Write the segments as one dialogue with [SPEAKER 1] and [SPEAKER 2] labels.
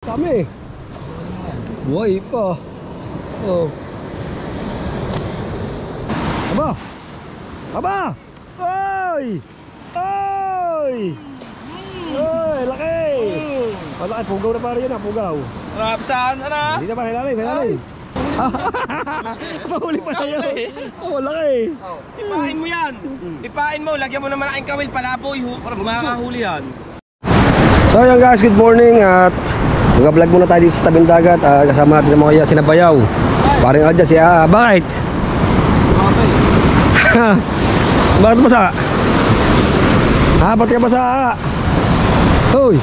[SPEAKER 1] Kami. Buhay pa. Oh. Aba. Aba. Oy. Oy. Oy, laki. Oh, laki, pugaw na pare yun ah, pugaw.
[SPEAKER 2] Marap saan, ano?
[SPEAKER 1] Hindi na pa, hilalay, hilalay. Mahuli pa na yun. Oh, laki.
[SPEAKER 2] Ipain mo yan. Ipain mo, lagyan mo naman aking kawil, palaboy. Makakahuli yan.
[SPEAKER 1] So yun guys, good morning at mag-vlog muna tayo dito sa tabing dagat. Kasama natin ang mga sinabayaw. Paring Alja si bakit? Bakit basa? Ba't ka basa? Hoy!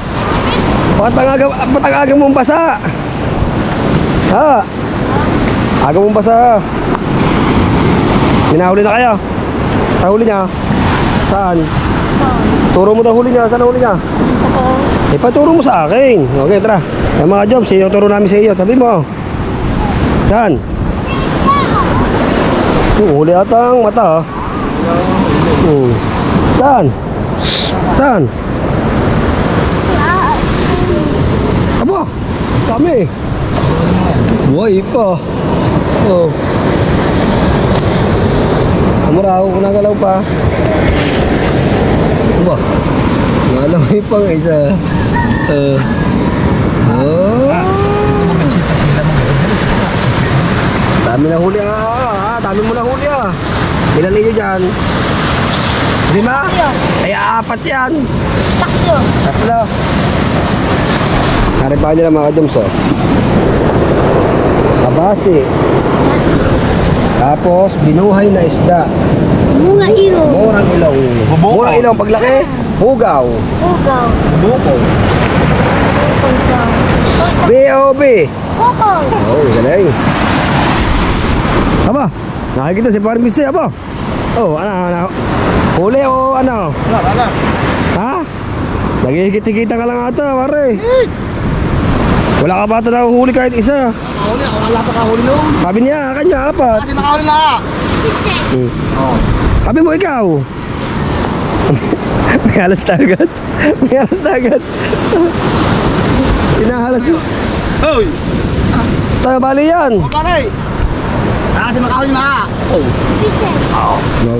[SPEAKER 1] Ba't ang aga mong basa? Ha? Aga mong basa. Minahuli na kayo? Sa huli niya? Saan? Turo mo daw huli niya. Saan huli niya?
[SPEAKER 3] Sa ko.
[SPEAKER 1] Ipaturo mo sa akin. Okay, tara. Ang mga jobs, turo namin sa iyo. Sabi mo. Saan? Huli ata ang mata. Saan? Saan? Aba, kami. Buhay pa. Oh. Amuraw, nagalaw pa. Aba, ngalawin pa nga isa. Oh. Dami na huli dami mo na huli Ilan ninyo dyan? 5? Ay 4 yan. Tatlo. Naripahan nyo lang mga kadoms kabasi. Tapos binuhay na isda.
[SPEAKER 3] Bunga ilong.
[SPEAKER 1] Murang ilaw. Murang ilaw paglaki. Hugaw.
[SPEAKER 3] Ugaw.
[SPEAKER 1] Buko.
[SPEAKER 3] Ugaw.
[SPEAKER 1] B.O.B.
[SPEAKER 3] Bukol.
[SPEAKER 1] Oh, galing. Aba, nakikita si Parang Bisay, aba. Oh, ano? Huli o ano?
[SPEAKER 2] Wala.
[SPEAKER 1] Ha? Nagkikita ka lang ata, pare. Wala ka ba ata na huli kahit isa?
[SPEAKER 2] Nakahuli, ako wala pa kahuli noon.
[SPEAKER 1] Sabi niya, kanya, apat.
[SPEAKER 2] Kasi nakahuli na.
[SPEAKER 1] Sabi mo ikaw. May halas na agad. May halas na agad. Hinahalas mo.
[SPEAKER 2] Hoy!
[SPEAKER 1] Tayo bali yan.
[SPEAKER 2] Pare! Kasi nakahuli na.
[SPEAKER 1] No.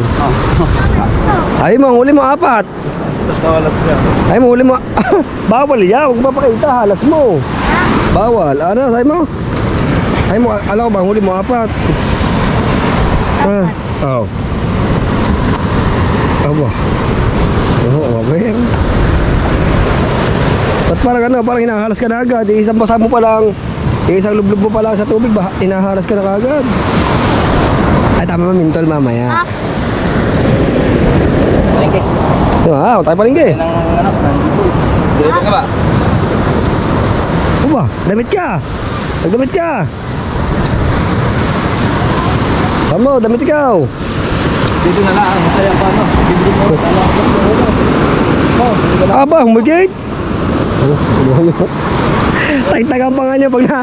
[SPEAKER 1] Ay mo, huli mo 4. Ay mo, huli mo. Bawal yan, huwag mapakita, halas mo. Bawal, ano, sabi mo? Ay mo, alam ko ba, huli mo 4. Oo. Aba. Oo, okay. Ba't parang hinahalas ka na agad? Isang basa mo pa lang, isang lublub mo pa lang sa tubig, hinahalas ka na agad. Ay, tama mintol mamaya.
[SPEAKER 2] Palengke.
[SPEAKER 1] Tayo palengke.
[SPEAKER 2] Dito ka ba?
[SPEAKER 1] Aba, damit ka. Nagdamit ka. Samo, damit ikaw.
[SPEAKER 2] Dito na lang, masaya pa no. Bibili mo.
[SPEAKER 1] Aba, humigit. Tagtag ang panga niya pag na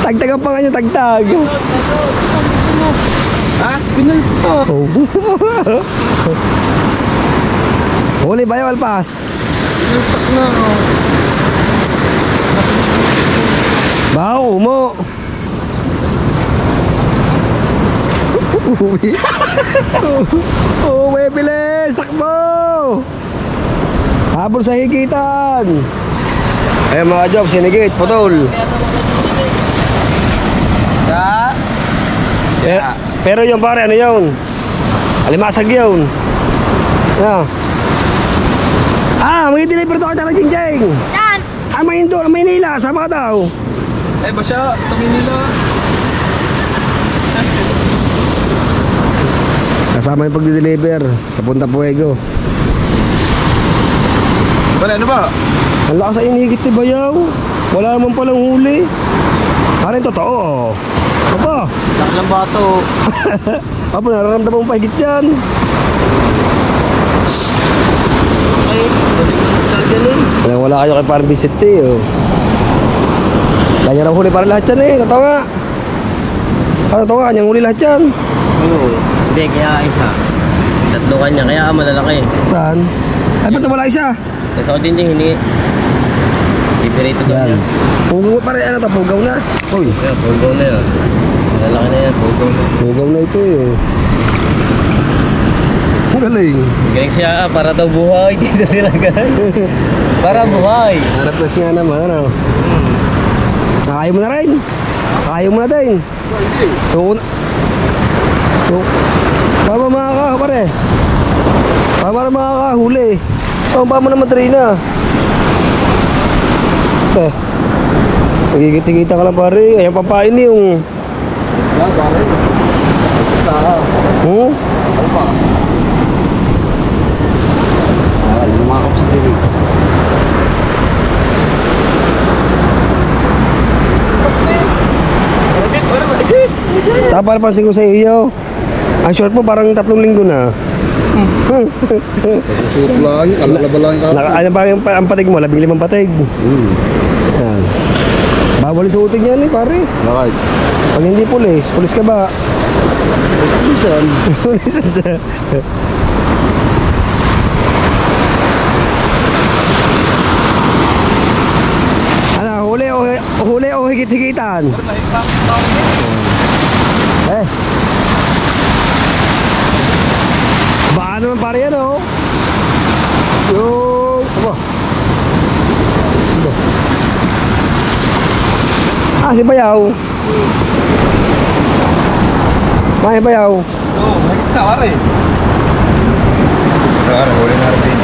[SPEAKER 1] tagtag ang panga niya, tagtag.
[SPEAKER 2] Ha? Pinalpa.
[SPEAKER 1] Huli ba yung alpas?
[SPEAKER 2] Pinalpak na.
[SPEAKER 1] Bao mo. Uwi bilis, takbo. Habol sa higitan. Ay mga jobs, sinigit, putol. Pero yung pare, ano yun? Alimasag yun. Mag-deliver to kita ng Jingjeng.
[SPEAKER 3] Saan?
[SPEAKER 1] Maynila, sama ka daw.
[SPEAKER 2] Eh ba siya? Tamin nila.
[SPEAKER 1] Kasama yung pag-deliver sa Punta Puego.
[SPEAKER 2] Wala, ano ba?
[SPEAKER 1] Ang lakas sa inigit ni Bayaw. Wala naman palang huli. Parang totoo. Aba.
[SPEAKER 2] Laki ng bato.
[SPEAKER 1] Apa, nararamdaman mo pa higit yan.
[SPEAKER 2] Okay.
[SPEAKER 1] Wala kayo kay parang visit Kanya na huli para lahat yan Totoo nga. Totoo nga, kanyang huli lahat yan.
[SPEAKER 2] Hindi, kaya isa. Tatlo kanya, kaya malalaki.
[SPEAKER 1] Saan? Ay, ba't wala isa?
[SPEAKER 2] Kasi ako din hindi. Ganito daw
[SPEAKER 1] Yan.
[SPEAKER 2] yan.
[SPEAKER 1] Pugaw pare, ano to? Pugaw na. Uy,
[SPEAKER 2] Yan, pugaw na yan. Lalaki na yan, pugaw na.
[SPEAKER 1] pugaw na ito eh. Ang galing.
[SPEAKER 2] Galing siya, para daw buhay. Dito sila galing. Para buhay.
[SPEAKER 1] Harap na siya naman, ano? Kaya mo na rin. Kaya mo na din. So, paano makaka pare? Paano makakahuli? Paano naman Trina? Nagigit-gita ka lang pare. Ayan papain yung... Hmm?
[SPEAKER 4] Lumakap sa TV.
[SPEAKER 1] Tapos pansin ko sa iyo. Ang short mo parang 3 linggo na.
[SPEAKER 4] Suot lang, kalalaba lang ka.
[SPEAKER 1] Ano ba ang patig mo? 15 patig. Yan. Bawal suotin yan eh pare.
[SPEAKER 4] Bakit?
[SPEAKER 1] Pag hindi pulis ka ba?
[SPEAKER 4] Bisan.
[SPEAKER 1] Ano, huli o higit-higitan? Baka naman pare yan oh. Yung... Aba. Si Bayaw. May Bayaw.
[SPEAKER 2] Oo, nakita ka rin. Saka, huli na rin.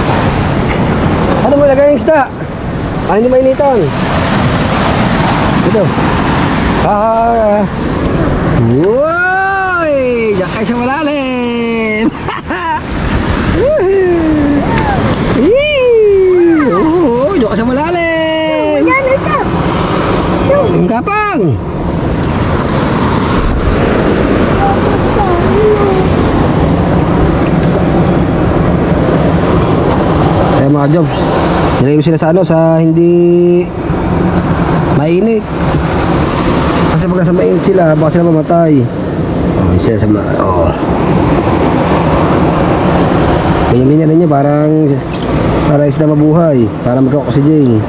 [SPEAKER 1] Ano mo ilagay yung isda? Hindi mainitan. Ito. Uy! Diyan kayo sa malalim! Oo, diyan ka sa malalim!
[SPEAKER 3] Wala na siya.
[SPEAKER 1] Ang kapang! Eh mga jobs, nilagay ko sila sa ano, sa hindi mainit. Kasi pag nasa mainit sila, baka sila mamatay. Oh, sila sa oh. Ganyan-ganyan na niya, para isda mabuhay, para magka-oxygen.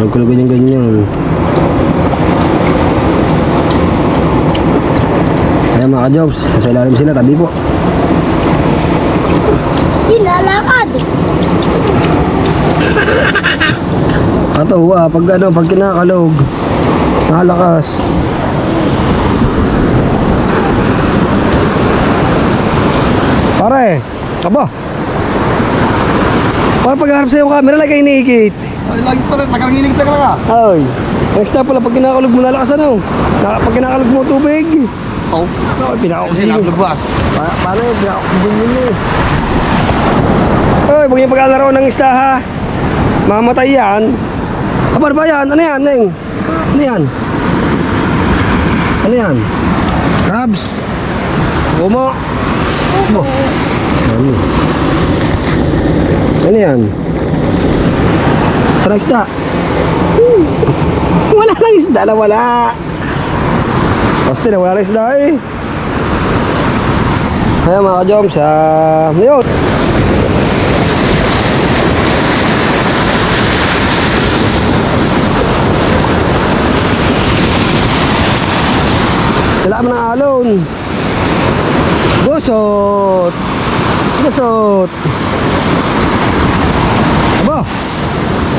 [SPEAKER 1] Kulog ganyan-ganyan. Kaya mga jobs, nasa ilalim sila, tabi po.
[SPEAKER 3] Nilalakad.
[SPEAKER 1] Ato, pag kinakalog, nakalakas. Pare, aba. Para pagharap sa yung camera, lagay iniikit.
[SPEAKER 4] Ay, lagi pa rin, nakakinig ka lang ah.
[SPEAKER 1] Ay, next step pala, pag kinakalog mo, nalakas ano? Pag kinakalog mo tubig.
[SPEAKER 4] Oh,
[SPEAKER 1] No,
[SPEAKER 4] kasi
[SPEAKER 1] pinaka-oxygen.
[SPEAKER 4] nakalabas.
[SPEAKER 1] Paano yun? Pinaka-oxygen yun eh. Ay, huwag yung paglalaro ng isda ha. Mamatay yan. Apa ba yan? Ano yan, Neng? Ano yan? Ano yan? Crabs. Gumo. Gumo. Ano yan? Saan ang isda? Wala nang isda na wala. Basta na wala nang isda eh. Kaya mga ka-joms, ano yun? Wala mo ng alon. Gusot. Gusot. Aba.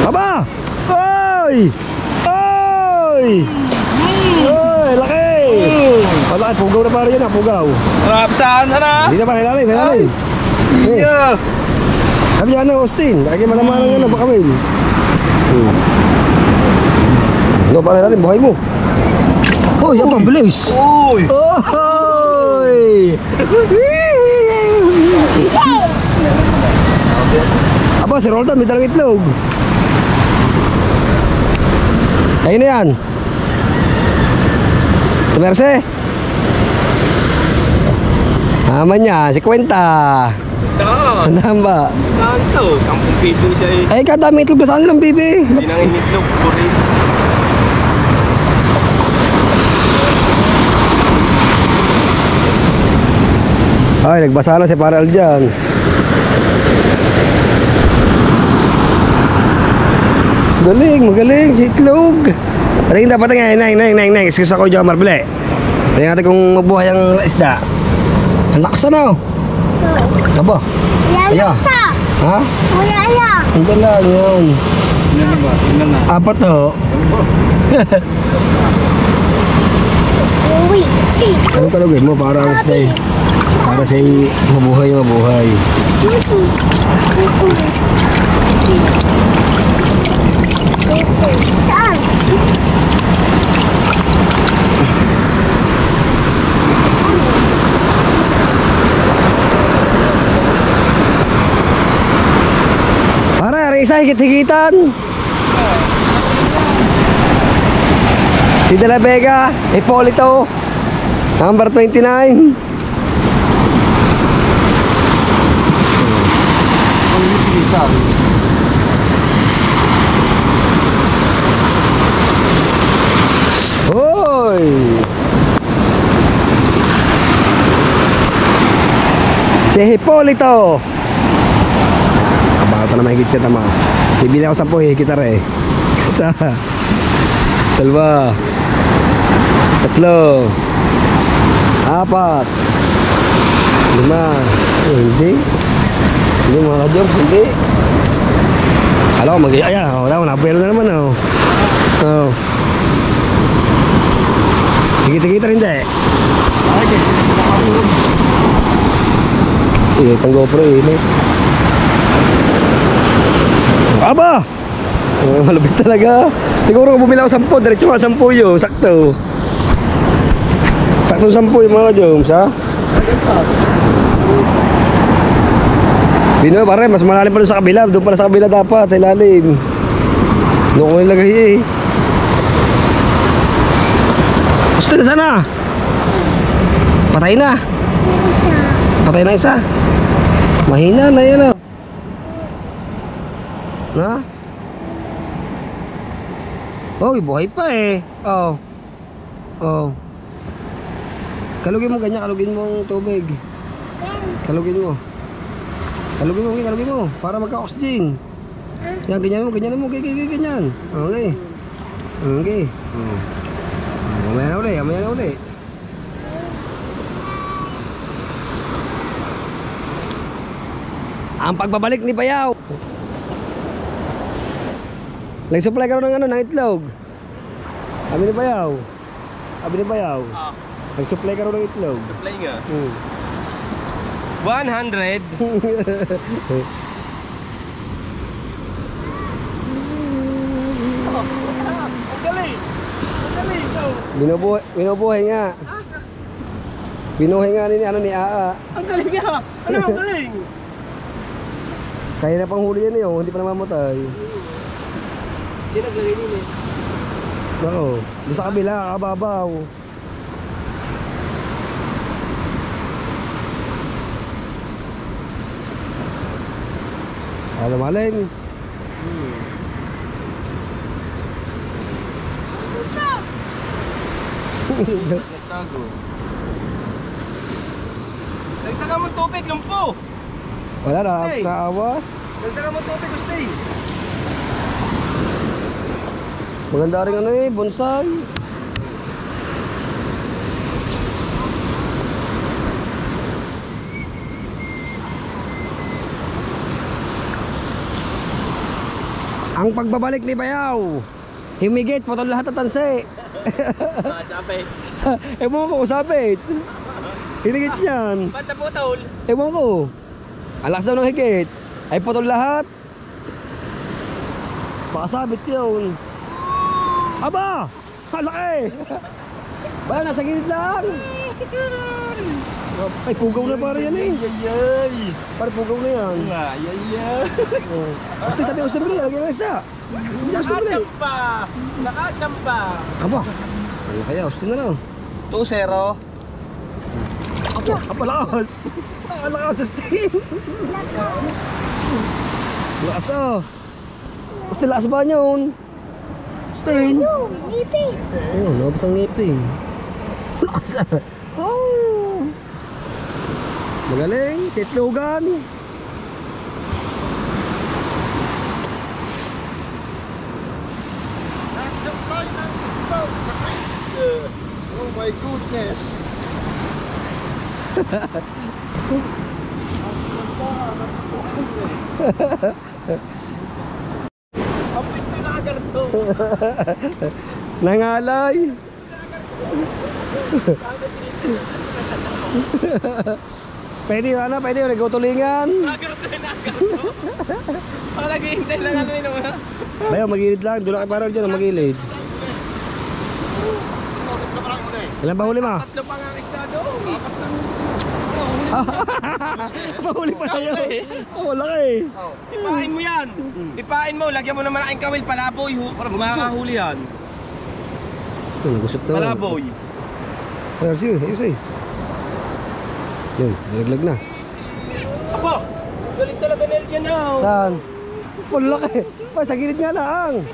[SPEAKER 1] Aba. Oy. Oy. Oy, laki. Malaki, pugaw na pare yan ah, pugaw.
[SPEAKER 2] Harap saan na na?
[SPEAKER 1] Hindi na pa, hilalim, hilalim.
[SPEAKER 2] Yeah.
[SPEAKER 1] Sabi niya ano, Austin, lagi malamanang yan, baka may. Ano pa hilalim, buhay mo. Oh, yan pa, bilis.
[SPEAKER 2] Uy!
[SPEAKER 1] Oy! Aba, si Roldan, may dalang itlog. Ayun na yan. Tumerse. Aman niya, si Kwenta.
[SPEAKER 2] Daan!
[SPEAKER 1] Saan ba?
[SPEAKER 2] Daan to! 10 piso siya eh.
[SPEAKER 1] Ay, kadami itlog na saan nilang bibi.
[SPEAKER 2] Hindi nang initlog. Sorry.
[SPEAKER 1] Ay, nagbasa na si Paral dyan. Magaling si Itlog. Patingin dapat nang excuse ako dyan marbile. Tingnan natin kung mabuhay ang isda. Ang lakas na oh. Aba.
[SPEAKER 3] Yan
[SPEAKER 1] Ayan.
[SPEAKER 3] isa.
[SPEAKER 1] Ha?
[SPEAKER 3] Kuya, ayan.
[SPEAKER 1] Hindi lang yun.
[SPEAKER 4] Yan na ba? Tingnan na.
[SPEAKER 1] Apat oh.
[SPEAKER 3] Uwi.
[SPEAKER 1] Anong kalugin mo para ang isda eh? Para siya mabuhay.
[SPEAKER 3] Saan?
[SPEAKER 1] Para isa higit-higitan. Si De La Vega, Hipolito, number 29. Hoy! Si Hipolito. Baka na mahigit ka tama. Bibili ako 10 higit eh. Isa. Dalawa. Tatlo. Apat. Lima. Oh, hindi. Hindi mga ka-jobs, hindi. Alam ko ayan, wala ko napero na naman oh. Oh. Higit-higit rin hindi. Itang GoPro ini. Aba! Malupit talaga. Siguro kung bumila ako 10, diretso nga 10 yun. Sakto. Sakto 10 yung mga joms, ha? Bino, pare, mas malalim pa doon sa kabila. Doon pala sa kabila dapat, sa ilalim. Doon ko nilagay eh. Gusto na sana. Patay na.
[SPEAKER 3] Isa.
[SPEAKER 1] Patay na isa. Mahina na yan, oh. Na? Oh, buhay pa eh. Oh. Oh. Kalugin mo ganyan, kalugin mo ang tubig. Kalugin mo. Kalugin mo. Para magka-oxygen. Yan, ganyan mo. Ganyan. Okay. Okay. Oh. Mamaya na uli. Ang pagbabalik ni Bayaw. Nag-supply ka rin ng itlog. Sabi ni Bayaw. Nag-supply ka rin ng itlog.
[SPEAKER 2] Supply nga. 100. Ang galing.
[SPEAKER 1] Binubuhay nga. Binuhay nga ni Aa.
[SPEAKER 2] Ang galing nga. Ano ang galing?
[SPEAKER 1] Kaya na pang huli yan yun, hindi pa namamatay.
[SPEAKER 2] Sino naglagay din eh?
[SPEAKER 1] Nako, doon sa kabila, kababaw. Alam maling.
[SPEAKER 2] Nagtago. Nagtaga mo tubig, lumpo.
[SPEAKER 1] Wala na,
[SPEAKER 2] Stay.
[SPEAKER 1] naawas.
[SPEAKER 2] Nagtaga mo tubig, stay.
[SPEAKER 1] Maganda rin bonsai. Ang pagbabalik ni Bayaw, humigit, putol lahat ng tansi.
[SPEAKER 2] Sapit.
[SPEAKER 1] Ewan ko, sabit. Hinigit niyan.
[SPEAKER 2] Ba't naputol?
[SPEAKER 1] Ewan ko. Ang lakas daw ng higit. Ay putol lahat. Pakasabit yun. Aba! Halaki! Bayaw, nasa gilid lang. Ay, pugaw na pare yan eh.
[SPEAKER 2] Yay!
[SPEAKER 1] Pare, pugaw na yan.
[SPEAKER 2] Yay!
[SPEAKER 1] Gusto tabi, gusto bili. Lagyan ng isda. Hindi gusto bili.
[SPEAKER 2] Nakachampa! Nakachampa!
[SPEAKER 1] Aba! Ano kaya? Gusto na lang.
[SPEAKER 2] 2-0.
[SPEAKER 1] Aba, lakas! Lakas sa steam! Lakas oh! Gusto lakas ba yun? Steam!
[SPEAKER 3] Ngipin.
[SPEAKER 1] Ayun, nabas ang ngipin. Lakas ah! Oh! Magaling! Si Itlogan!
[SPEAKER 4] my goodness.
[SPEAKER 2] Ang pwesto na agad to.
[SPEAKER 1] Nangalay. Pwede ano, pwede nagtutulingan.
[SPEAKER 2] Agad to na agad to. Ang naghihintay lang ano yun.
[SPEAKER 1] Bayo, magilid lang. Doon na parang dyan, magilid. Ilan ba huli mo?
[SPEAKER 2] Tatlo pa nga ang isda doon.
[SPEAKER 1] Pahuli pa na yun. Wala ka eh.
[SPEAKER 2] Ipain mo yan. Ipain mo. Lagyan mo naman aking kawil. Palaboy. Makakahuli yan.
[SPEAKER 1] Ito, nagusot na.
[SPEAKER 2] Palaboy.
[SPEAKER 1] Ayos eh, ayos eh. Yun, nalaglag na.
[SPEAKER 2] Aba! Galing talaga Nel dyan na.
[SPEAKER 1] Saan? Wala ka eh. Pa, sa gilid nga lang.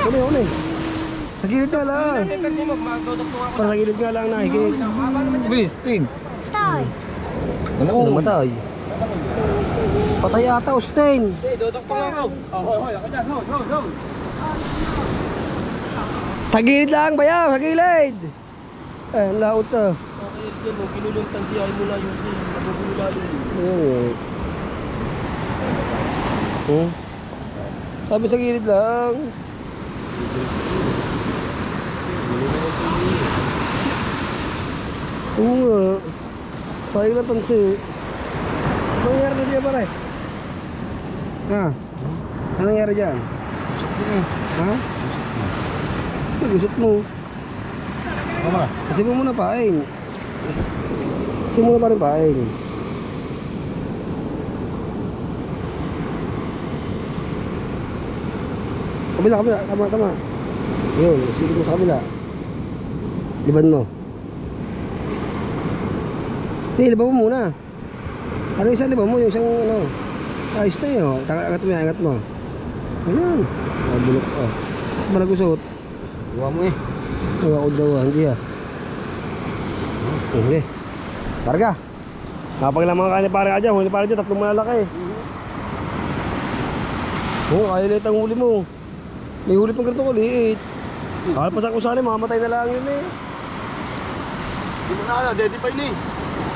[SPEAKER 1] Huli. Sa gilid nga lang.
[SPEAKER 2] Kasi mo, magdodok mo ako.
[SPEAKER 1] Para sa gilid nga lang nakikit.
[SPEAKER 4] Bilis, Tim.
[SPEAKER 3] Toy.
[SPEAKER 1] Wala ko namatay. Patay ata, Austin.
[SPEAKER 2] Hindi, dodok pa nga ako.
[SPEAKER 1] Sa gilid lang, bayaw, sa gilid. Eh, ang laot to.
[SPEAKER 2] Okay, yan mo. Ginuluntan siya. Ay mula yung nabubula din.
[SPEAKER 1] Sabi sa gilid lang. Oo nga. Sayang na tansi. Ano nangyari na dyan pare? Ha? Ano nangyari dyan? Ha? Nagusot mo. Kasi mo muna paing. Kasi mo muna pa rin paing. Kabila. Tama. Yun, silip mo sa kabila. Liban mo. Hindi, liban mo muna. Ano isa liban mo? Yung isang ano. Ayos na yun. Angat mo. Ayan. Bulok ka. Ba nagusot?
[SPEAKER 4] Gawa mo eh.
[SPEAKER 1] Gawa ko daw. Hindi ah. Hindi. Karga. Napaglaman ka ni pare ka dyan. Huli pare dyan. Tatlong malalaki. Oo, liit ang huli mo. May huli pang ganito ko, liit. Kahit pa sa kusali, mamamatay na lang yun eh.
[SPEAKER 4] Hindi mo na, daddy pa yun eh.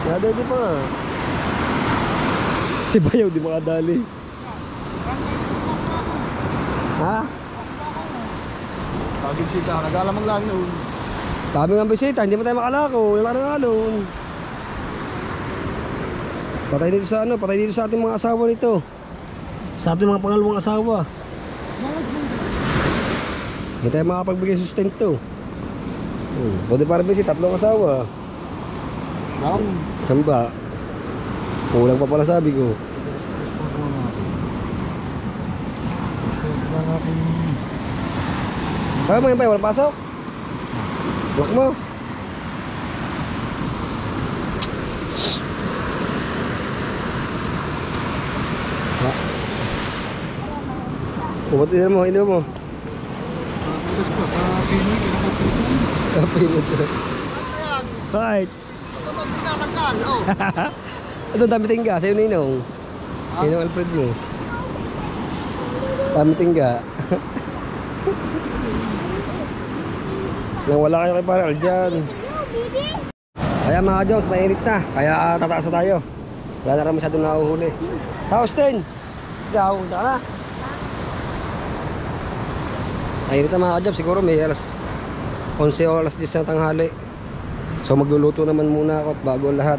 [SPEAKER 1] Kaya dito pa nga. Si Bayaw di makadali. Ha?
[SPEAKER 4] Tagin sita, nagalamang lang yun.
[SPEAKER 1] Sabi nga bisita, hindi pa tayo makalako. Wala ka nang alon. Patay dito sa ating mga asawa nito. Sa ating mga pangalawang asawa. Hindi tayo makapagbigay sustento. Pwede para bisita, tatlong asawa. Samba. Kulang pa pala sabi ko. Kaya mo yun ba? Walang pasok? Lock mo. Pumunti mo, ino mo.
[SPEAKER 4] Tapos pa, pinig.
[SPEAKER 1] Kapilot. Right. Ito dami tingga, sa'yo ninong. Ninong Alfred mo. Dami tingga. Nang wala kayo kay Paral dyan. Kaya mga Jones, mainit na. Kaya tataas na tayo. Wala na rin masyadong nahuhuli. Austin! Ikaw, punta ka na. Mainit na mga Jones, siguro may alas 11 o alas 10 na tanghali. So magluluto naman muna ako at bago ang lahat.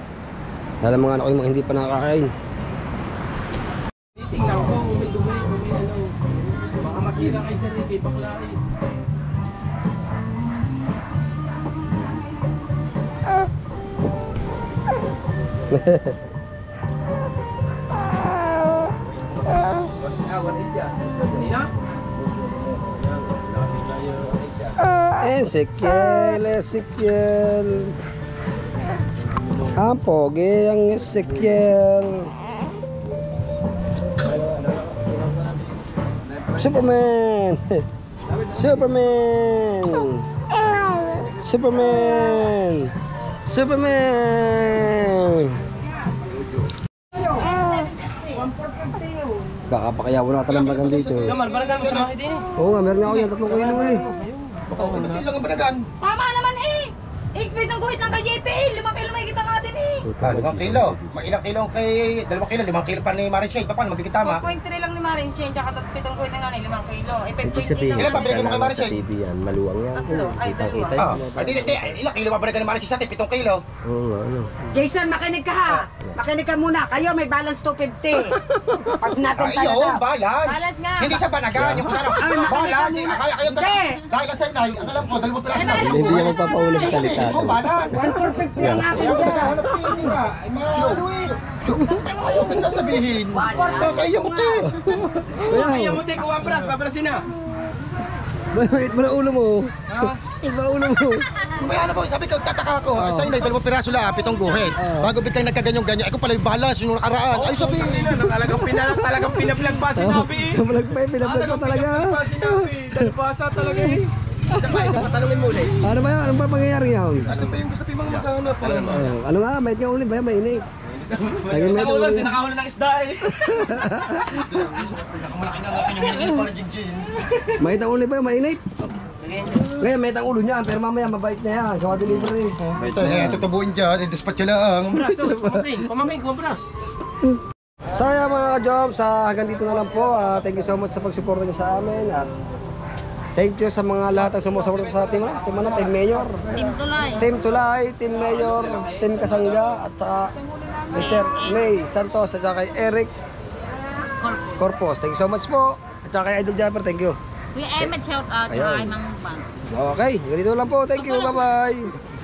[SPEAKER 1] Dahil mga anak ko yung mga hindi pa nakakain.
[SPEAKER 2] Titingnan ko, dumi ano. Baka masira kay Sir Ricky, baklain.
[SPEAKER 1] Ezekiel. Ang pogi ang Ezekiel. Superman. Superman. Superman. Superman. Baka pakayawan na talambagan dito.
[SPEAKER 2] Naman, balagan mo sa mga din.
[SPEAKER 1] Oo nga, meron nga ako yan. 3 kilo eh.
[SPEAKER 2] Hindi lang ang banagan.
[SPEAKER 5] Tama naman eh. 8 feet ang guhit lang kay JPL. 5 kilo may kita nga din eh.
[SPEAKER 2] 5 kilo. Ilang kilo kay 2 kilo, 5 kilo pa ni Marin Shade. Paano magkikitama?
[SPEAKER 5] 4.3 lang ni Marin Shane, tsaka 7 guhit na nga ni 5 kilo. Eh, 5.8
[SPEAKER 2] Ilan
[SPEAKER 5] lang.
[SPEAKER 2] ba binigay mo kay Marin Shade?
[SPEAKER 1] TV yan, maluwang yan.
[SPEAKER 5] Tatlo. Ay, dalawa.
[SPEAKER 2] Ilang kilo ba binigay ni Marin Shade sa atin? 7 kilo.
[SPEAKER 1] Oo, ano.
[SPEAKER 5] Jason, makinig ka ha. Makinig ka muna. Kayo may balance 250. Pag natin
[SPEAKER 2] Ay, oo,
[SPEAKER 5] talaga.
[SPEAKER 2] balance.
[SPEAKER 5] Balance nga.
[SPEAKER 2] Hindi sa banagan. Yung kasama.
[SPEAKER 5] Ay, makinig ka
[SPEAKER 2] Balance.
[SPEAKER 5] muna.
[SPEAKER 2] Kaya kayo
[SPEAKER 5] Hindi.
[SPEAKER 2] dahil sa inay, ang alam ko, 2 piraso
[SPEAKER 5] Ay,
[SPEAKER 2] na.
[SPEAKER 5] alam
[SPEAKER 1] Hindi
[SPEAKER 5] ko,
[SPEAKER 1] yan
[SPEAKER 5] ano
[SPEAKER 1] magpapaulit
[SPEAKER 5] naman,
[SPEAKER 1] salita.
[SPEAKER 2] Ikaw, balance.
[SPEAKER 5] 1,450 ang akin
[SPEAKER 2] Kaya
[SPEAKER 5] dyan.
[SPEAKER 2] naghahanap kayo, hindi nga. Ay, mga ano eh. Ayaw kang sasabihin. Kakayo ko te. Kaya mo te, kuha pras, paparasin na.
[SPEAKER 1] Wait mo na ulo mo. Wait mo na ulo mo.
[SPEAKER 2] May ano po, sabi ko, tataka ko. Sa inay, 2 piraso lang, 7 guhit. Bago biglang nagkaganyan-ganyan, ako pala yung balance, yung nakaraan. Ay, sabi. Talagang pinaplag pa sinabi eh.
[SPEAKER 1] Malag pa, pinablag ko talaga.
[SPEAKER 2] Dalbasa talaga eh. Isa pa, ikaw patanungin mo ulit.
[SPEAKER 1] Ano ba yan? Ano ba pangyayari yan?
[SPEAKER 2] Ano pa yung gusto pimang maghanap?
[SPEAKER 1] Ano nga, may nga ulit ba yan? Mainit. Lagi may
[SPEAKER 2] Nakaulan,
[SPEAKER 1] ulit.
[SPEAKER 2] nakaulan ng isda eh. Malaki nga nga kanyang hinigil para jingjin.
[SPEAKER 1] Mainit ang ulit ba yan? Mainit. Ngayon, mainit ang ulo niya. Pero mamaya, mabait na yan. Gawa delivery.
[SPEAKER 2] Ito, tutubuin dyan, i-dispatch lang. Pamangkin, kumpras.
[SPEAKER 1] So yeah, mga ka-jobs, hanggang dito na lang po. Thank you so much sa pagsuporta niyo sa amin. At thank you sa mga lahat ng sumusuporta sa team. Team ano? Team Mayor.
[SPEAKER 5] Team Tulay.
[SPEAKER 1] Team Tulay, Team Mayor, Team Kasangga, at saka kay Sir May Santos, at saka kay Eric Corpus. Thank you so much po. At saka kay Idol Japper, thank you.
[SPEAKER 5] Kuya Emmet, shout out.
[SPEAKER 1] Ayun.
[SPEAKER 5] Ay, Mang Bang.
[SPEAKER 1] Okay, ganito lang po. Thank you. Bye-bye.